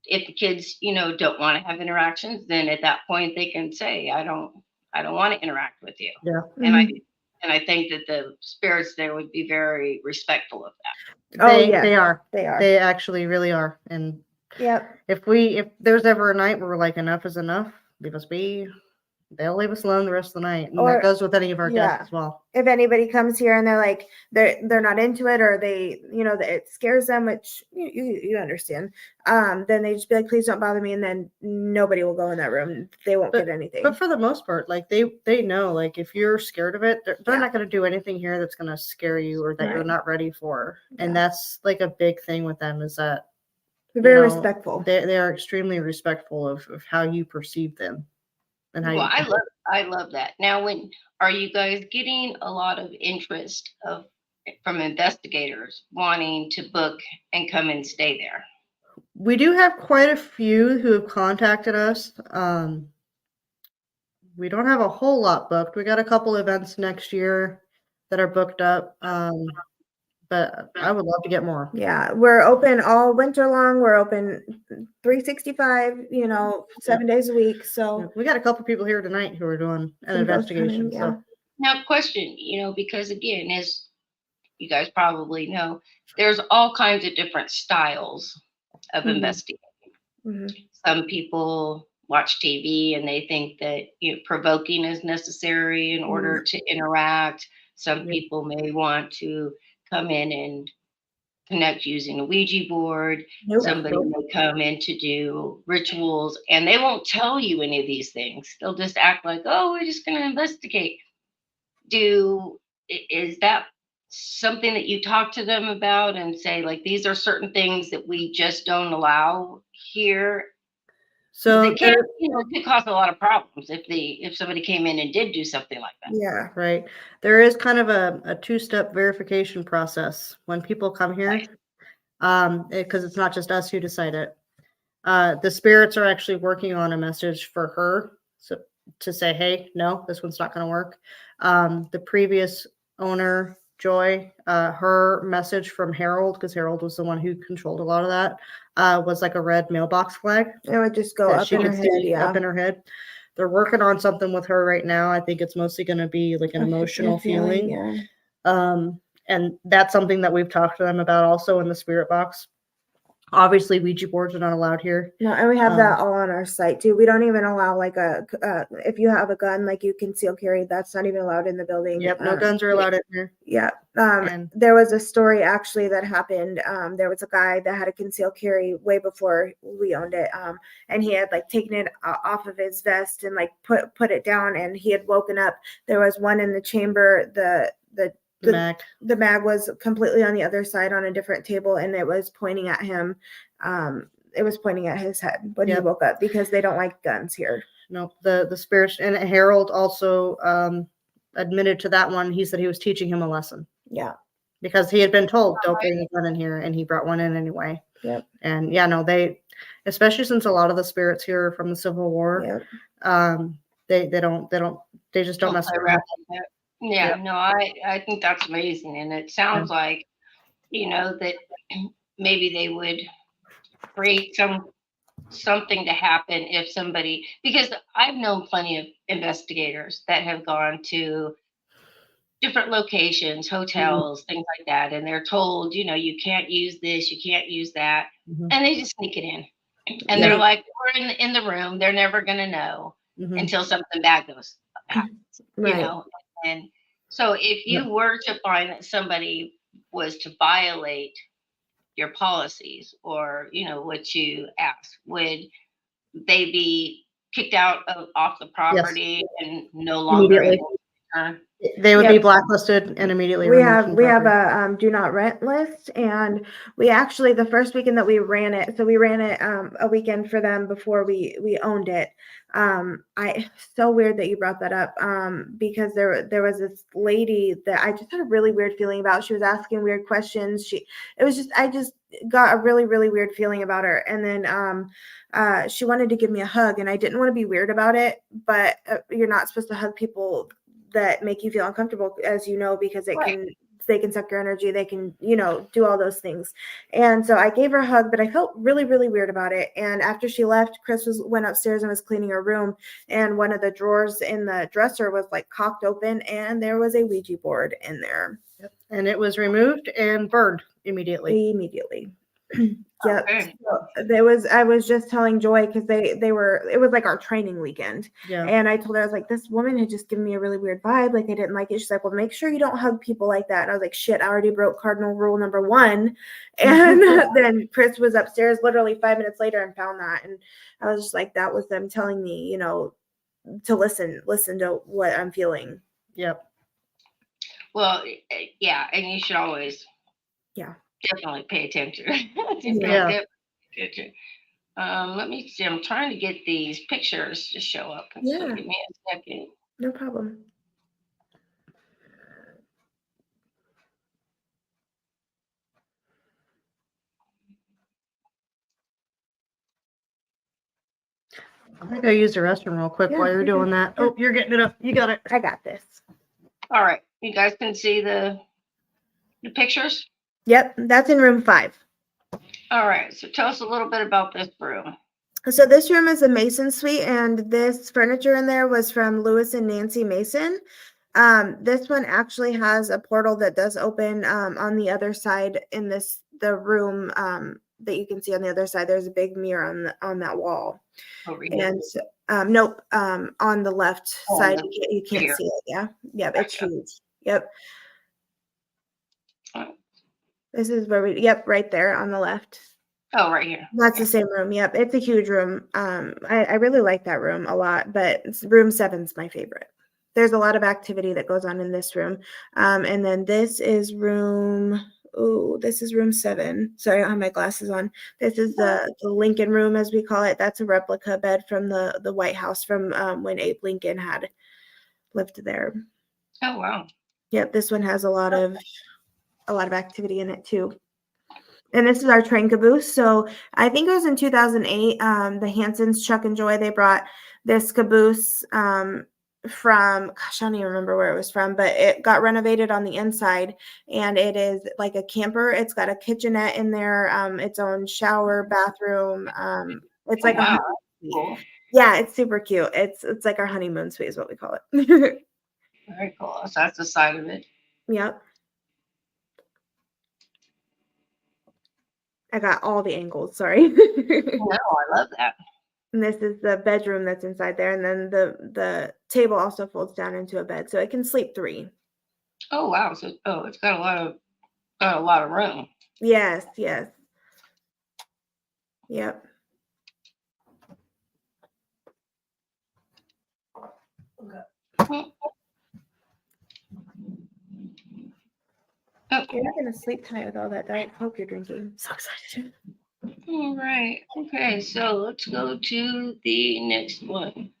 if the kids, don't want to have interactions, then at that point they can say, I don't want to interact with you. Yeah. And I think that the spirits there would be very respectful of that. Oh, They yeah. they are. They are. They actually really are. And Yep. if there's ever a night where we're like, enough is enough, leave us be, they'll leave us alone the rest of the night. And Or- that goes with any of our yeah. guests as well. If anybody comes here and they're like they're not into it, or they that it scares them, which you understand, then they just be like, please don't bother me, and then nobody will go in that room. They won't get anything. But for the most part, like they know, like if you're scared of it, they're Yeah. not going to do anything here that's going to scare you or that you're Right. not ready for. And Yeah. that's like a big thing with them, is that They're very you know, respectful. They are extremely respectful of how you perceive them and how Well, you. I love that. Now, are you guys getting a lot of interest from investigators wanting to book and come and stay there? We do have quite a few who have contacted us. We don't have a whole lot booked. We got a couple events next year that are booked up. But I would love to get more. Yeah, we're open all winter long. We're open 365, 7 days a week. So We got a couple people here tonight who are doing an some ghost investigation. hunting, yeah. So Now, question, because again, as you guys probably know, there's all kinds of different styles of Mhm. investigating. Mhm. Some people watch TV and they think that provoking is necessary in order to interact. Some Yeah. people may want to come in and connect using a Ouija board. Nope. Somebody may come in to do rituals, and they won't tell you any of these things. They'll just act like, oh, we're just going to investigate. Is that something that you talk to them about and say, like, these are certain things that we just don't allow here? So They can, it could cause a lot of problems if somebody came in and did do something like that. Yeah. right. There is kind of a two-step verification process when people come here. Because it's not just us who decide it. The spirits are actually working on a message for her, so to say, hey, no, this one's not going to work. The previous owner, Joy, her message from Harold, because Harold was the one who controlled a lot of that, was like a red mailbox flag It would just go that up she in her could head. see Yeah. up in her head. They're working on something with her right now. I think it's mostly going to be like an emotional feeling. Yeah. And that's something that we've talked to them about also in the spirit box. Obviously, Ouija boards are not allowed here. No, and we have that all on our site too. We don't even allow like if you have a gun, like you conceal carry, that's not even allowed in the building. Yep, no guns are allowed in here. Yeah. And- There was a story actually that happened. There was a guy that had a concealed carry way before we owned it. And he had like taken it off of his vest and like put it down, and he had woken up. There was one in the chamber. The mag was completely on the other side on a different table, and it was pointing at him. It was pointing at his head when he woke up, because they don't like guns here. No, the spirits. And Harold also admitted to that one. He said he was teaching him a lesson. Yeah. Because he had been told, don't bring a gun in here, and he brought one in anyway. Yep. And yeah, no, they, especially since a lot of the spirits here are from the Civil War, they just don't mess around. Yeah, no, I think that's amazing. And it sounds like, that maybe they would create something to happen if somebody, because I've known plenty of investigators that have gone to different locations, hotels, things like that, and they're told, you can't use this, you can't use that, and they just sneak it in. And they're like, we're in the room, they're never going to know until something bad goes happens, And so if you were to find that somebody was to violate your policies or, what you asked, would they be kicked out off the property and no longer able to return? They would be blacklisted and immediately we have a do not rent list, and we actually, the first weekend that we ran it, so we ran it a weekend for them before we owned it. So weird that you brought that up, because there was this lady that I just had a really weird feeling about. She was asking weird questions. I just got a really, really weird feeling about her. And then she wanted to give me a hug, and I didn't want to be weird about it, but you're not supposed to hug people that make you feel uncomfortable, as you know, because they can suck your energy. They can, do all those things. And so I gave her a hug, but I felt really, really weird about it. And after she left, Chris went upstairs and was cleaning her room, and one of the drawers in the dresser was like cocked open, and there was a Ouija board in there. Yep. And it was removed and burned immediately. Yep. Okay. So I was just telling Joy, because it was like our training weekend. Yeah. And I told her, I was like, this woman had just given me a really weird vibe. Like, I didn't like it. She's like, well, make sure you don't hug people like that. And I was like, shit, I already broke cardinal rule number 1. And then Chris was upstairs literally 5 minutes later and found that. And I was just like, that was them telling me, to listen to what I'm feeling. Yep. Well, yeah. And you should always definitely pay attention. Let me see. I'm trying to get these pictures to show up. So give me a second. No problem. I think I used the restroom real quick while you're doing that. Oh, you're getting it up. You got it. I got this. All right. You guys can see the pictures? Yep. That's in room 5. All right. So tell us a little bit about this room. So this room is a Mason suite, and this furniture in there was from Lewis and Nancy Mason. This one actually has a portal that does open on the other side in the room that you can see on the other side. There's a big mirror on that wall. Over here. And nope, on the left side you can't here. see it. Yeah, it's huge. Yep. This is where right there on the left. Oh, right here. That's the same room. Yep. It's a huge room. I really like that room a lot, but room 7's my favorite. There's a lot of activity that goes on in this room. And then this is room 7. Sorry, I don't have my glasses on. This is the Lincoln room, as we call it. That's a replica bed from the White House from when Abe Lincoln had lived there. Oh, wow. Yep. This one has a lot of activity in it too. And this is our train caboose. So I think it was in 2008. The Hansons, Chuck and Joy, they brought this caboose from, gosh, I don't even remember where it was from, but it got renovated on the inside, and it is like a camper. It's got a kitchenette in there, its own shower, bathroom. It's like a cool. Yeah, it's super cute. It's like our honeymoon suite is what we call it. Very cool. So that's the side of it. Yep. I got all the angles. Sorry. No, I love that. And this is the bedroom that's inside there, and then the table also folds down into a bed, so it can sleep 3. Oh wow. So it's got a lot of room. Yes, yes. Yep. Oh, You're not gonna sleep tonight with all that Diet Coke you're drinking. I'm so excited. all right. Okay, so let's go to the next one.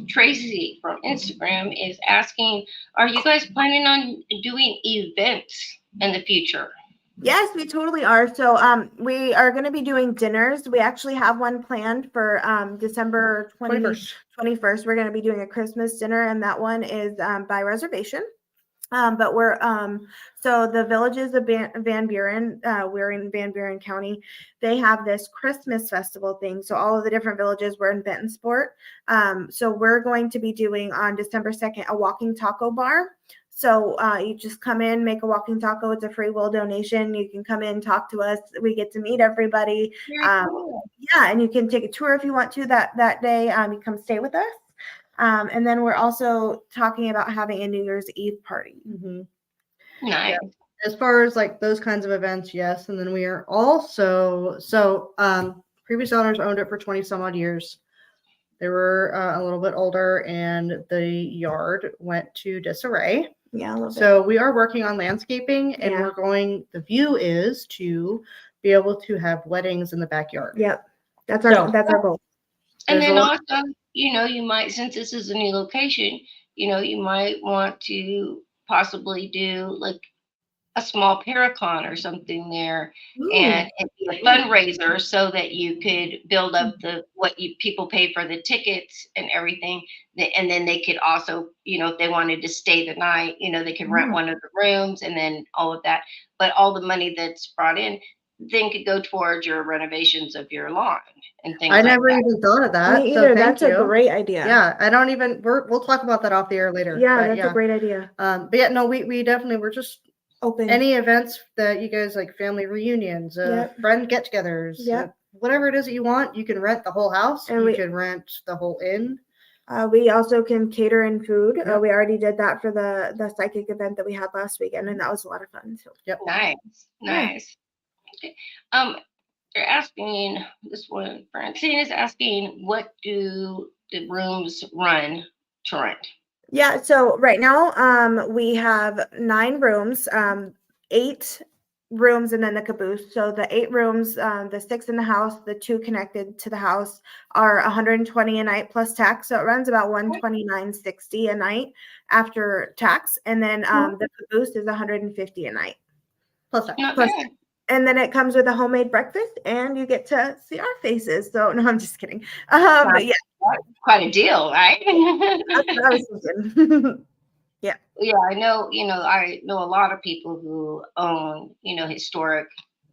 Tracy from Instagram is asking, are you guys planning on doing events in the future? Yes, we totally are. So we are going to be doing dinners. We actually have one planned for December 21st. We're going to be doing a Christmas dinner, and that one is by reservation. But we're so the villages of Van Buren, we're in Van Buren County. They have this Christmas festival thing. So all of the different villages were in Benton Sport. So we're going to be doing on December 2nd a walking taco bar. So you just come in, make a walking taco. It's a free will donation. You can come in, talk to us. We get to meet everybody. Cool. Yeah, and you can take a tour if you want to that day. You come stay with us. And then we're also talking about having a New Year's Eve party. Mm-hmm. Nice. Yeah. As far as like those kinds of events, yes. And then we are also previous owners owned it for 20 some odd years. They were a little bit older, and the yard went to disarray. Yeah, a little bit. So we are working on landscaping, and Yeah. the view is to be able to have weddings in the backyard. Yep. That's our goal. And There's then a lot- also, you might, since this is a new location, you might want to possibly do like a small paracon or something there, and be a fundraiser so that you could build up what people pay for the tickets and everything. And then they could also, if they wanted to stay the night, they could rent one of the rooms and then all of that. But all the money that's brought in then could go towards your renovations of your lawn and things I like never that. even thought of that. Me So either. thank That's you. a great idea. Yeah, I don't even. We'll talk about that off the air later. Yeah, but that's a great idea. But yeah, no, we definitely we're just Open. any events that you guys like, family reunions, friend get-togethers, whatever it is that you want. You can rent the whole house, and you can rent the whole inn. We also can cater in food. Yep. We already did that for the psychic event that we had last weekend, and that was a lot of fun. So. Yep. Nice. Okay. They're asking, this one, Francine is asking, what do the rooms run to rent? Yeah, so right now we have 9 rooms, 8 rooms, and then the caboose. So the 8 rooms, the 6 in the house, the 2 connected to the house are $120 a night plus tax. So it runs about $129.60 a night after tax, and then the caboose is $150 a night plus tax. Not bad. And then it comes with a homemade breakfast, and you get to see our faces. So no, I'm just kidding. But yeah, quite a deal, right? that's what I was thinking. Yeah. Yeah, I know. I know a lot of people who own, historic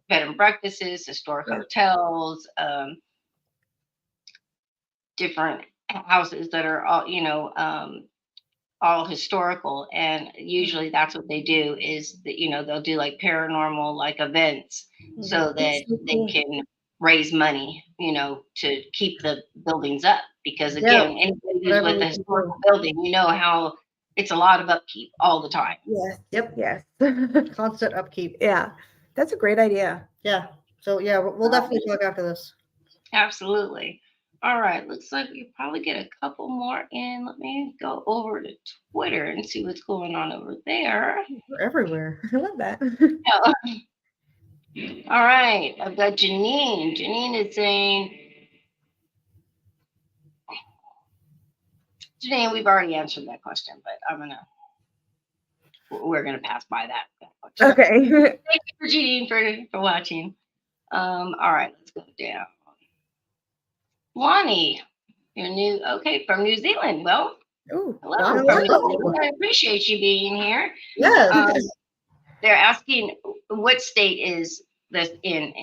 bed and breakfasts, historic hotels, different houses that are all historical, and usually that's what they do is that they'll do like paranormal like events so that they can raise money to keep the buildings up, because again, anybody who's with a historical building, how it's a lot of upkeep all the time. Yes. Constant upkeep. Yeah, that's a great idea. Yeah, so yeah, we'll definitely talk after this. Absolutely. All right, looks like we probably get a couple more in. Let me go over to Twitter and see what's going on over there. We're everywhere. I love that. All right, I've got Janine. Janine is saying, Janine, we've already answered that question, but we're gonna pass by that. Okay. Thank you for Janine for watching. All right, let's go down. Lonnie, you're new. Okay, from New Zealand. Well, hello. I appreciate you being here. Yes. They're asking, what state is this in?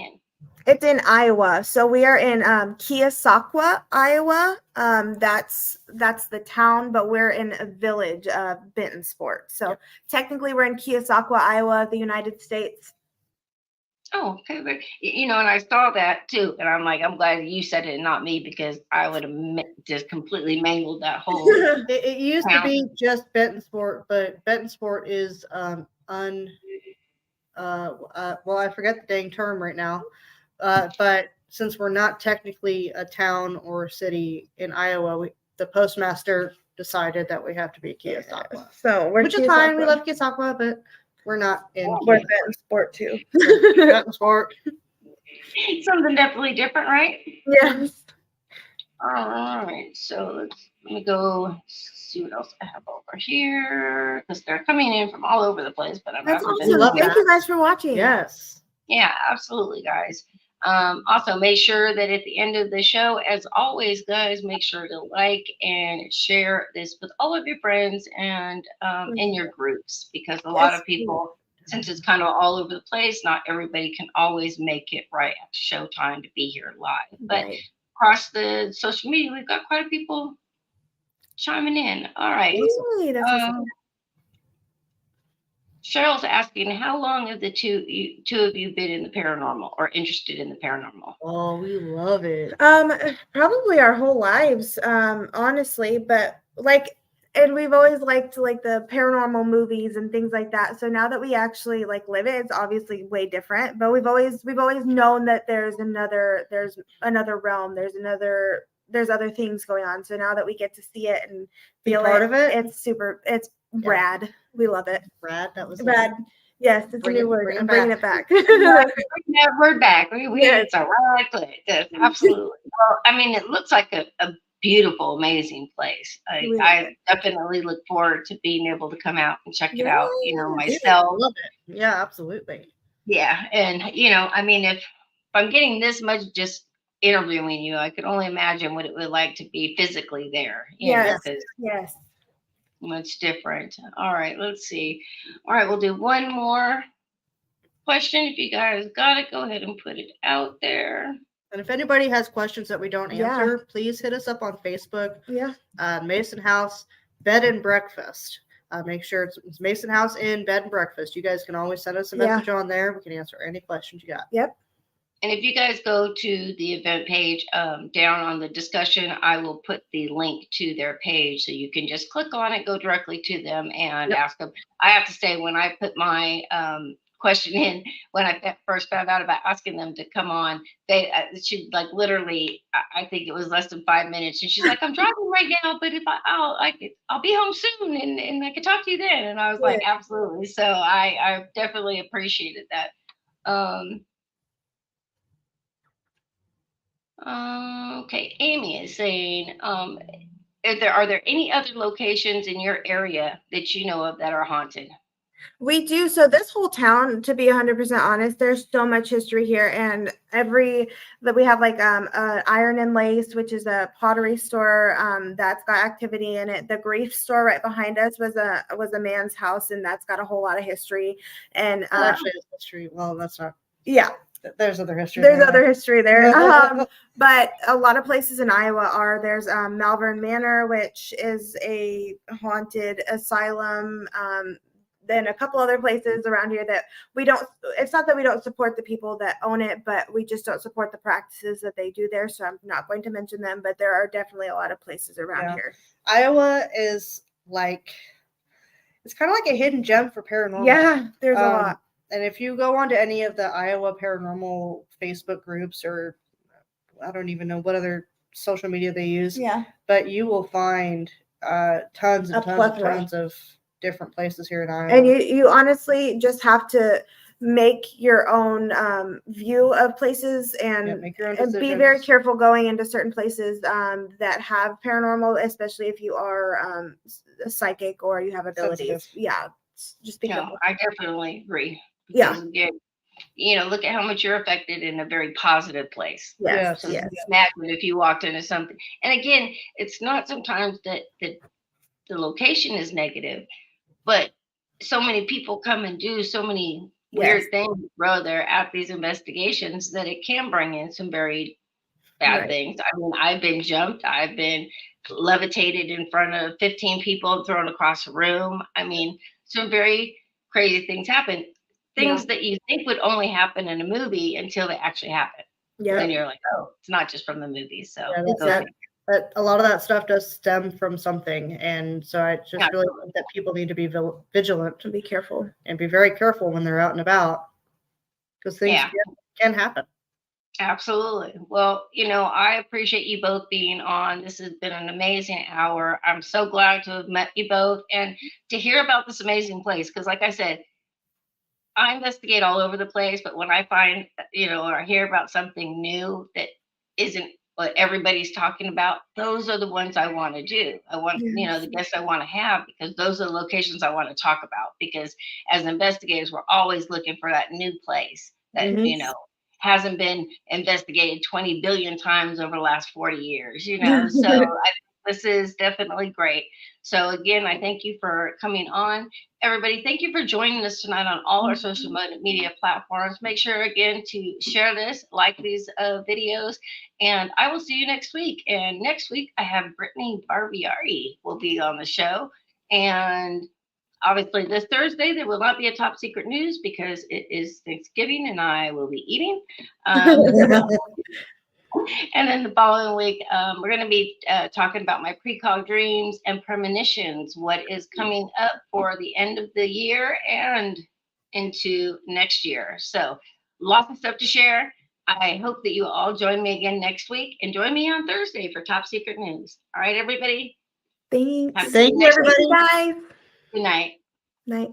It's in Iowa. So we are in Keosauqua, Iowa. That's the town, but we're in a village of Benton Sport. So technically we're in Keosauqua, Iowa, the United States. Oh, Oh, okay. And I saw that too, and I'm like, I'm glad you said it and not me because I would have just completely mangled that whole It used to town. be just Benton Sport, but Benton Sport is well, I forget the dang term right now. But since we're not technically a town or a city in Iowa, the postmaster decided that we have to be Keosauqua. So we're Which is fine. We love Keosauqua, but we're not in we're Keosauqua. Benton Sport too. Benton Sport. Something definitely different, right? Yes. All right. So let me go see what else I have over here because they're coming in from all over the place. But I'm That's having awesome. love Thank that. you guys for watching. Yes. Yeah, absolutely, guys. Also, make sure that at the end of the show, as always, guys, make sure to like and share this with all of your friends and in your groups because a lot of people, since it's kind of all over the place, not everybody can always make it right at showtime to be here live. But across the social media, we've got quite a few people chiming in. All right. Yay, that's awesome. Cheryl's asking, how long have the two of you been in the paranormal or interested in the paranormal? Oh, we love it. Probably our whole lives, honestly, but and we've always liked like the paranormal movies and things like that. So now that we actually like live it, it's obviously way different, but we've always known that there's another realm, there's other things going on. So now that we get to see it and feel part of it, it's rad. We love it. Rad, that was rad. Yes, it's a new word. I'm bringing it back. Bring that word back. It's a rad place. Yes, absolutely. Well, I mean, it looks like a beautiful, amazing place. I definitely look forward to being able to come out and check it out, myself. Love it. Yeah, absolutely. Yeah. And, I mean, if I'm getting this much just interviewing you, I could only imagine what it would like to be physically there. Yes. Much different. All right, let's see. All right, we'll do one more question. If you guys got it, go ahead and put it out there. And if anybody has questions that we don't answer, please hit us up on Facebook. Yeah. Mason House Bed and Breakfast. Make sure it's Mason House Inn Bed and Breakfast. You guys can always send us a message on there. We can answer any questions you got. Yep. And if you guys go to the event page down on the discussion, I will put the link to their page so you can just click on it, go directly to them and ask them. I have to say, when I put my question in, when I first found out about asking them to come on, she like literally, I think it was less than 5 minutes. And she's like, I'm driving right now, but if I'll be home soon and I can talk to you then. And I was like, absolutely. So I definitely appreciated that. Okay, Amy is saying, are there any other locations in your area that you know of that are haunted? We do. So this whole town, to be 100% honest, there's so much history here, and that we have like Iron and Lace, which is a pottery store that's got activity in it. The Grief store right behind us was a man's house, and that's got a whole lot of history. And actually, it's history. Well, that's not. Yeah. There's other history. There. But a lot of places in Iowa there's Malvern Manor, which is a haunted asylum. Then a couple other places around here that it's not that we don't support the people that own it, but we just don't support the practices that they do there. So I'm not going to mention them, but there are definitely a lot of places around here. Iowa is it's kind of like a hidden gem for paranormal. Yeah, there's a lot. And if you go onto any of the Iowa Paranormal Facebook groups, or I don't even know what other social media they use, but you will find tons of different places here in Iowa. And you honestly just have to make your own view of places and be very careful going into certain places that have paranormal, especially if you are psychic or you have abilities. Sensitive. Yeah, just be careful. I definitely agree. Yeah. Again, look at how much you're affected in a very positive place. Yes. So imagine if you walked into something. And again, it's not sometimes that the location is negative, but so many people come and do so many weird things, brother, at these investigations that it can bring in some very bad things. I mean, I've been jumped. I've been levitated in front of 15 people and thrown across a room. I mean, some very crazy things happen. things that you think would only happen in a movie until they actually happen. Yeah. Then you're like, oh, it's not just from the movies. So Yeah, go figure. but a lot of that stuff does stem from something, and so I just really think that people need to be vigilant To be careful. and be very careful when they're out and about, because things can happen. Absolutely. Well, I appreciate you both being on. This has been an amazing hour. I'm so glad to have met you both and to hear about this amazing place. Because, like I said, I investigate all over the place, but when I find, or hear about something new that isn't what everybody's talking about, those are the ones I want to do. I want, the guests I want to have, because those are the locations I want to talk about. Because as investigators, we're always looking for that new place that, hasn't been investigated 20 billion times over the last 40 years, So this is definitely great. So again, I thank you for coming on. Everybody, thank you for joining us tonight on all our social media platforms. Make sure again to share this, like these videos, and I will see you next week. And next week I have Brittany Barbieri will be on the show. And obviously this Thursday there will not be a top secret news because it is Thanksgiving and I will be eating. And then the following week, we're going to be talking about my precog dreams and premonitions, what is coming up for the end of the year and into next year. So lots of stuff to share. I hope that you all join me again next week and join me on Thursday for Top Secret News. All right, everybody. Thanks. Thank you, everybody. Bye. Good night. Night.